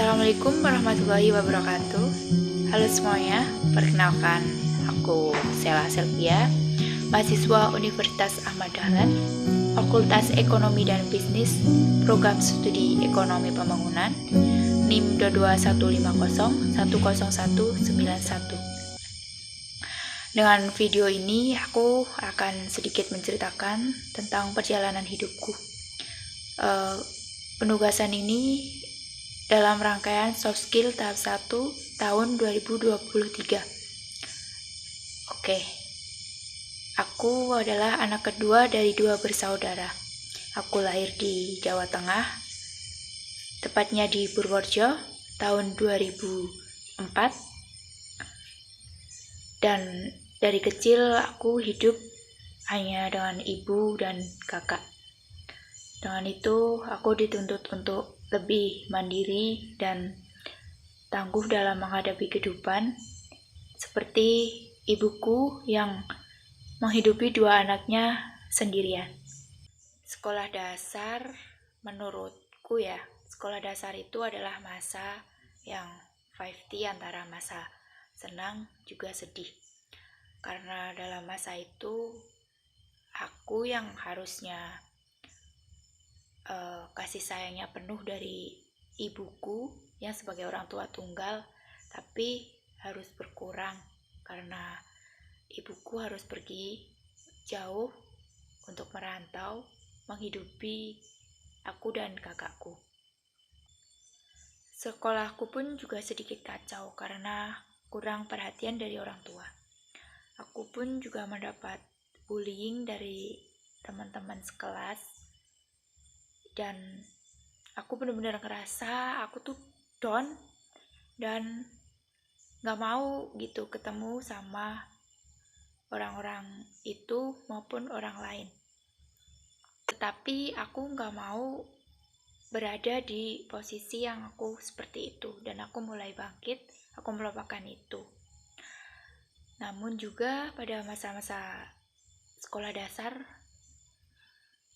Assalamualaikum warahmatullahi wabarakatuh. Halo semuanya, perkenalkan aku Sela Selvia, mahasiswa Universitas Ahmad Dahlan, Fakultas Ekonomi dan Bisnis, Program Studi Ekonomi Pembangunan, NIM 22150101191. Dengan video ini aku akan sedikit menceritakan tentang perjalanan hidupku. Penugasan ini dalam rangkaian soft skill tahap 1 tahun 2023. Oke. Aku adalah anak kedua dari 2 bersaudara. Aku lahir di Jawa Tengah, tepatnya di Purworejo tahun 2004. Dan dari kecil aku hidup hanya dengan ibu dan kakak. Dengan itu aku dituntut untuk lebih mandiri dan tangguh dalam menghadapi kehidupan, seperti ibuku yang menghidupi 2 anaknya sendirian. Sekolah dasar, menurutku ya, sekolah dasar itu adalah masa yang 50 antara masa senang juga sedih. Karena dalam masa itu aku yang harusnya kasih sayangnya penuh dari ibuku yang sebagai orang tua tunggal, tapi harus berkurang karena ibuku harus pergi jauh untuk merantau menghidupi aku dan kakakku. Sekolahku pun juga sedikit kacau karena kurang perhatian dari orang tua. Aku pun juga mendapat bullying dari teman-teman sekelas. Dan aku benar-benar ngerasa aku tuh down dan gak mau gitu ketemu sama orang-orang itu maupun orang lain. Tetapi aku gak mau berada di posisi yang aku seperti itu, dan aku mulai bangkit, aku melupakan itu. Namun juga pada masa-masa sekolah dasar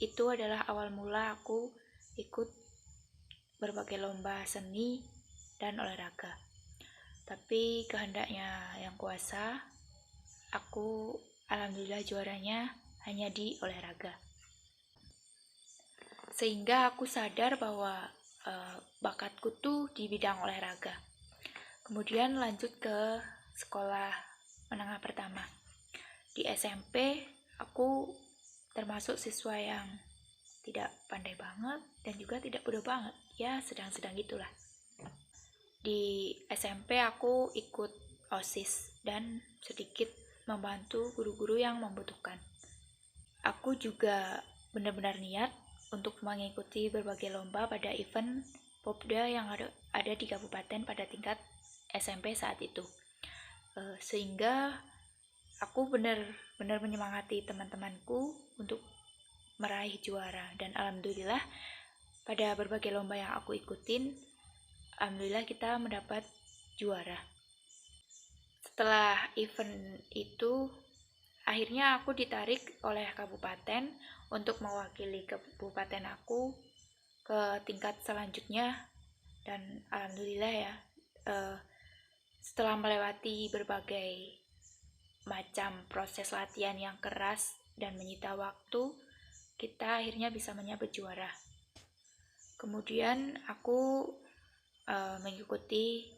itu adalah awal mula aku ikut berbagai lomba seni dan olahraga. Tapi kehendaknya yang kuasa, aku alhamdulillah juaranya hanya di olahraga. Sehingga aku sadar bahwa bakatku tuh di bidang olahraga. Kemudian lanjut ke sekolah menengah pertama. Di SMP aku termasuk siswa yang tidak pandai banget dan juga tidak bodoh banget, ya sedang-sedang gitulah. Di SMP aku ikut OSIS dan sedikit membantu guru-guru yang membutuhkan. Aku juga benar-benar niat untuk mengikuti berbagai lomba pada event Popda yang ada di kabupaten pada tingkat SMP saat itu. Sehingga aku benar-benar menyemangati teman-temanku untuk meraih juara, dan alhamdulillah pada berbagai lomba yang aku ikutin, alhamdulillah kita mendapat juara. Setelah event itu, akhirnya aku ditarik oleh kabupaten untuk mewakili kabupaten aku ke tingkat selanjutnya, dan alhamdulillah ya, setelah melewati berbagai macam proses latihan yang keras dan menyita waktu, kita akhirnya bisa menyabet juara. Kemudian aku mengikuti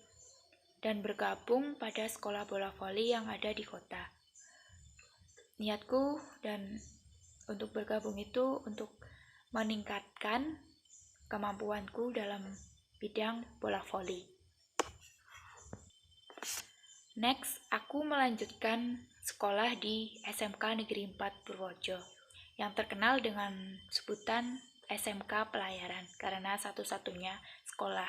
dan bergabung pada sekolah bola voli yang ada di kota. Niatku dan untuk bergabung itu untuk meningkatkan kemampuanku dalam bidang bola voli. Next, aku melanjutkan sekolah di SMK Negeri 4 Purworejo yang terkenal dengan sebutan SMK Pelayaran karena satu-satunya sekolah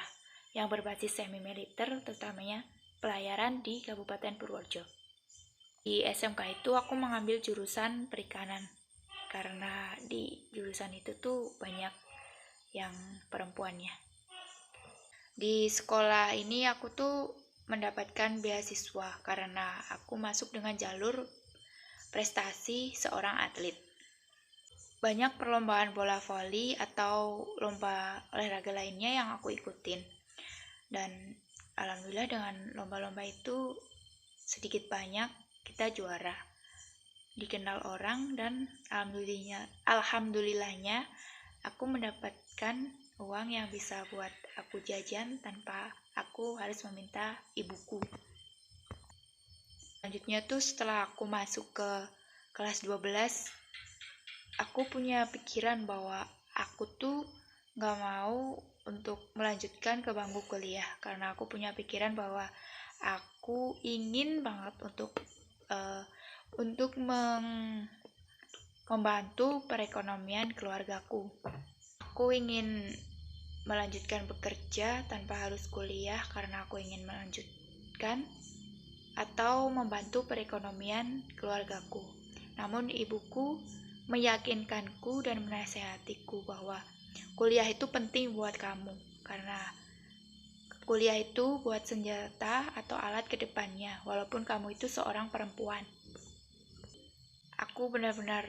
yang berbasis semi militer, terutamanya pelayaran di Kabupaten Purworejo. Di SMK itu aku mengambil jurusan perikanan karena di jurusan itu tuh banyak yang perempuannya. Di sekolah ini aku tuh mendapatkan beasiswa karena aku masuk dengan jalur prestasi seorang atlet. Banyak perlombaan bola voli atau lomba olahraga lainnya yang aku ikutin. Dan alhamdulillah dengan lomba-lomba itu sedikit banyak kita juara, dikenal orang, dan alhamdulillahnya aku mendapatkan uang yang bisa buat aku jajan tanpa aku harus meminta ibuku. Selanjutnya tuh setelah aku masuk ke kelas 12, aku punya pikiran bahwa aku tuh gak mau untuk melanjutkan ke bangku kuliah, karena aku punya pikiran bahwa aku ingin banget untuk membantu perekonomian keluargaku. Aku ingin melanjutkan bekerja tanpa harus kuliah karena aku ingin melanjutkan atau membantu perekonomian keluargaku. Namun ibuku meyakinkanku dan menasehatiku bahwa kuliah itu penting buat kamu, karena kuliah itu buat senjata atau alat ke depannya, walaupun kamu itu seorang perempuan. Aku benar-benar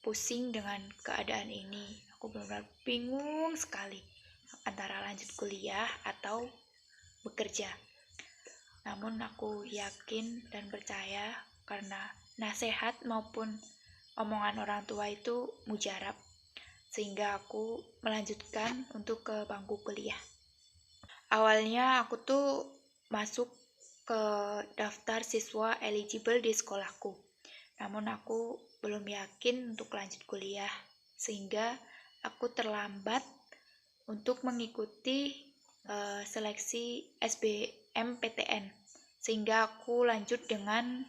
pusing dengan keadaan ini. Aku benar-benar bingung sekali antara lanjut kuliah atau bekerja. Namun aku yakin dan percaya karena nasihat maupun omongan orang tua itu mujarab, sehingga aku melanjutkan untuk ke bangku kuliah. Awalnya aku tuh masuk ke daftar siswa eligible di sekolahku, namun aku belum yakin untuk lanjut kuliah, sehingga aku terlambat untuk mengikuti seleksi SBMPTN, sehingga aku lanjut dengan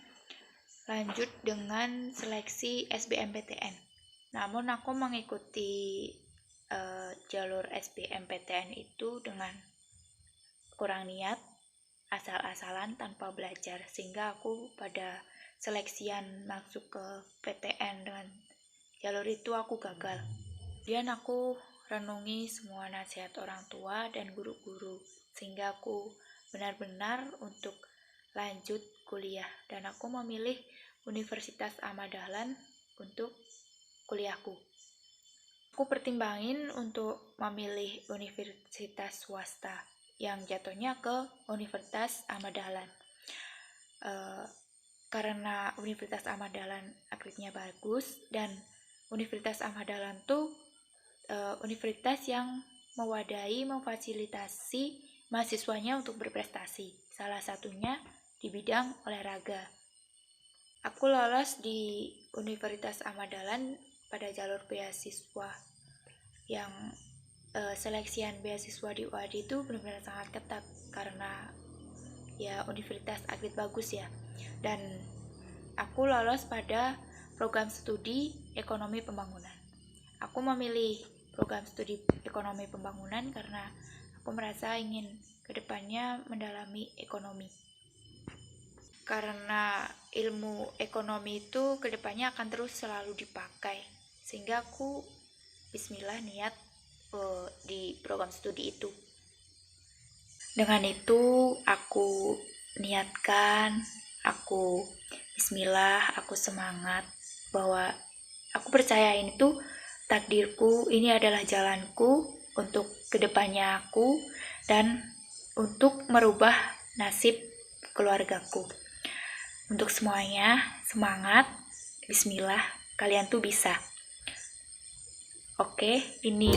seleksi SBMPTN. Namun aku mengikuti jalur SBMPTN itu dengan kurang niat, asal-asalan tanpa belajar, sehingga aku pada seleksian masuk ke PTN dengan jalur itu aku gagal. Kemudian aku renungi semua nasihat orang tua dan guru-guru, sehingga aku benar-benar untuk lanjut kuliah, dan aku memilih Universitas Ahmad Dahlan untuk kuliahku. Aku pertimbangin untuk memilih universitas swasta yang jatuhnya ke Universitas Ahmad Dahlan, karena Universitas Ahmad Dahlan akreditasinya bagus, dan Universitas Ahmad Dahlan tuh universitas yang mewadahi, memfasilitasi mahasiswanya untuk berprestasi, salah satunya di bidang olahraga. Aku lolos di Universitas Ahmad Dahlan pada jalur beasiswa, yang seleksian beasiswa di UAD itu benar-benar sangat ketat karena ya universitas akredit bagus ya. Dan aku lolos pada program studi ekonomi pembangunan. Aku memilih program studi ekonomi pembangunan karena aku merasa ingin kedepannya mendalami ekonomi. Karena ilmu ekonomi itu kedepannya akan terus selalu dipakai, sehingga aku bismillah niat di program studi itu. Dengan itu aku niatkan, aku bismillah, aku semangat bahwa aku percaya ini tuh takdirku, ini adalah jalanku untuk kedepannya aku dan untuk merubah nasib keluargaku. Untuk semuanya, semangat, bismillah, kalian tuh bisa. Oke, ini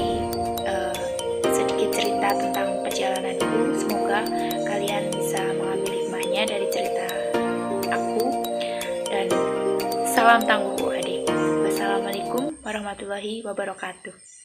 sedikit cerita tentang perjalananku. Semoga kalian bisa mengambil hikmahnya dari cerita aku, dan salam tangguhku adik. Wassalamualaikum warahmatullahi wabarakatuh.